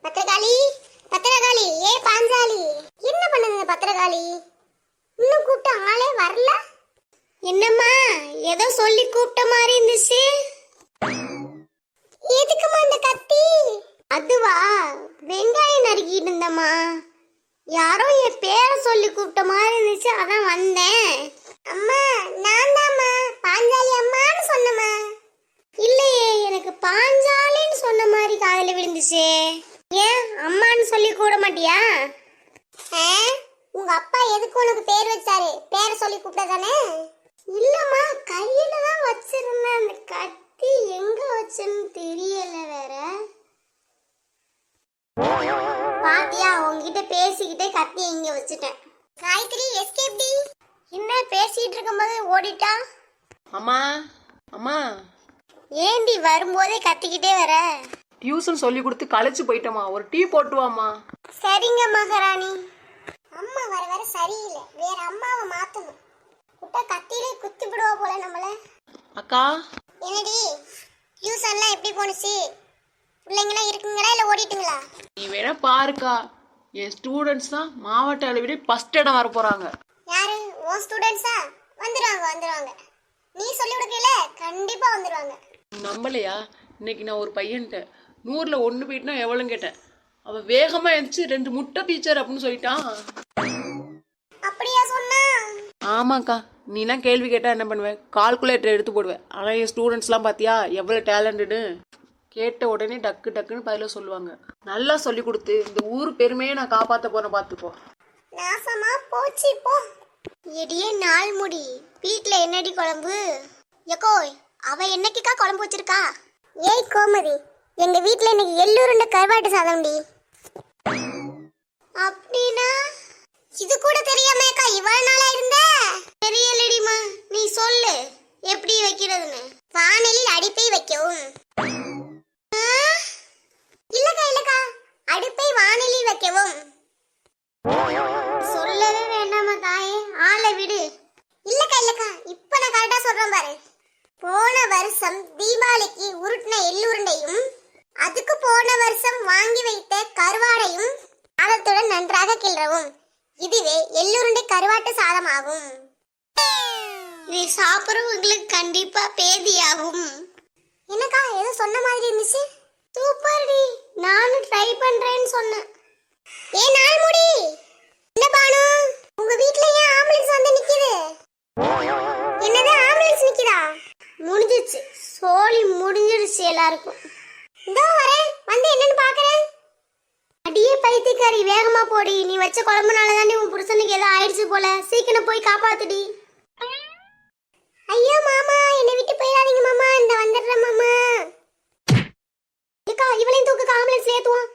பத்திரகாளி, பத்திரகாளி, ஏ பாஞ்சாலி, என்ன பண்ணுங்க பத்திரகாளி? இன்னும் கூப்பிட்ட ஆளே வரல. என்னம்மா ஏதோ சொல்லி கூப்பிட்ட மாதிரி இருந்துச்சு. எதுக்குமா அந்த கத்தி? அதுவா, வெங்காயம் நறுக்கிட்டு இருந்தம்மா. யாரோ என் பேரை சொல்லி கூப்பிட்ட மாதிரி இருந்துச்சு, அதான் வந்தேன். அம்மா நான் தாம்மா பாஞ்சாலி அம்மான்னு சொன்னம்மா. இல்லையே, எனக்கு பாஞ்சாலின்னு சொன்ன மாதிரி காதுல விழுந்துச்சு. ஏன் அம்மான்னு சொல்லி கூட மாட்டியா? உங்க அப்பா எதுக்கு உனக்கு பேர் வச்சாரு? பேரை சொல்லி கூப்பிட்டதானே? இல்லம்மா, கையில தான் வச்சிருந்தேன். அந்த கத்தி எங்க வச்சேன்னு தெரியல வேற. பாத்தியா, உங்ககிட்ட பேசிக்கிட்டே கத்தி எங்க வச்சுட்டேன். காயத்ரி எஸ்கேப் டி. என்ன பேசிட்டு இருக்கும்போது ஓடிட்டா? அம்மா அம்மா, ஏண்டி வரும்போதே கத்திக்கிட்டே வர? டியூஷன் சொல்லி கொடுத்து களைச்சு போயிட்டோமா, ஒரு டீ போட்டு வாமா. சரிங்க மகாராணி. அம்மா வர வர சரியில்லை, வேற அம்மாவை மாத்தணும். குட்டா கத்தியிலே குத்தி விடுவா போல நம்மள. அக்கா, என்னடி டியூஷன்லாம் எப்படி போனுச்சு? பிள்ளைங்களாம் இருக்குங்களா இல்ல ஓடிட்டுங்களா? நீ வேணா பாருக்கா, என் ஸ்டூடெண்ட்ஸ் தான் மாவட்ட அளவிலே ஃபர்ஸ்ட் இடம் வர போறாங்க. யாரு? உன் ஸ்டூடெண்ட்ஸா? வந்துருவாங்க வந்துருவாங்க. நீ சொல்லி கொடுக்கல, கண்டிப்பா வந்துருவாங்க. நம்பலையா? இன்னைக்கு நான் ஒரு பையன்ட்ட 100ல் 1 போயிட்டுனா எவ்வளோன்னு கேட்டேன். அவன் வேகமா எழுந்துச்சு 2 முட்டை டீச்சர் அப்படின்னு சொல்லிட்டான். அப்படியா சொன்னா? ஆமாக்கா, நீலாம் கேள்வி கேட்டா என்ன பண்ணுவேன்? கால்குலேட்டர் எடுத்து போடுவேன். ஆனால் என் ஸ்டூடெண்ட்ஸ்லாம் பார்த்தியா எவ்வளோ டேலண்டடு. கேட்ட உடனே டக்கு டக்குன்னு பதில சொல்லுவாங்க. நல்லா சொல்லி கொடுத்து இந்த ஊர் பெருமையை நான் காப்பாற்ற போறேன், பார்த்துப்போ. நாசமா போச்சு போ. எடியே நாள் முடி, வீட்ல என்னடி குழம்பு? எக்கோ, அவ என்னைக்குக்கா குழம்பு வச்சிருக்கா? ஏய் கோமதி, எங்க வீட்ல இன்னைக்கு எள்ளுருண்டை கருவாட்டு சாதம்டி. அப்படினா இது கூட தெரியாமேக்கா இவ்வளவு நாளா இருந்த? தெரியலடிமா, நீ சொல்லு எப்படி வைக்கிறதுன்னு. வாணலில் அடுப்பை வைக்கவும். இல்லக்கா இல்லக்கா, அடுப்பை வாணலில் வைக்கவும். சொல்லவே வேண்டாமா தாயே, ஆளை விடு. இல்லக்கா இல்லக்கா, இப்ப நான் கரெக்டா சொல்றேன் பாரு. போன வருஷம் தீபாவளிக்கு உருட்டின எள்ளுருண்டையும் அதுக்கு போன வருஷம் வாங்கி வைத்த கருவாடையும் சாதத்துடன் நன்றாக கிளறவும். இதுவே எள்ளுருண்டை கருவாட்டு சாதம் ஆகும். இதை சாப்பிடுறவங்களுக்கு கண்டிப்பா பேதியாகும். என்னக்கா ஏதோ சொன்ன மாதிரி இருந்துச்சு? சூப்பர் டி, நானும் ட்ரை பண்றேன்னு சொன்னேன். ஏ நாள் முடி, என்ன பானு, உங்க வீட்ல ஏன் ஆம்புலன்ஸ் வந்து நிக்குது? என்னது ஆம்புலன்ஸ் நிக்குதா? முடிஞ்சிச்சு, சோலி முடிஞ்சிருச்சு எல்லாருக்கும். இதோ வரேன், வந்து என்னன்னு பாக்குறேன். அடியே பைத்தியக்காரி, வேகமா போடி. நீ வச்ச குழம்புனால தானே உன் புருஷனுக்கு ஏதோ ஆயிடுச்சு போல. சீக்கிரம் போய் காப்பாத்துடி. ஐயோ மாமா, என்னை விட்டு போயிடாதீங்க மாமா, இந்த வந்துடுறேன் மாமா. இவளையும் தூக்கு, ஆம்புலன்ஸ்ல ஏத்துவான்.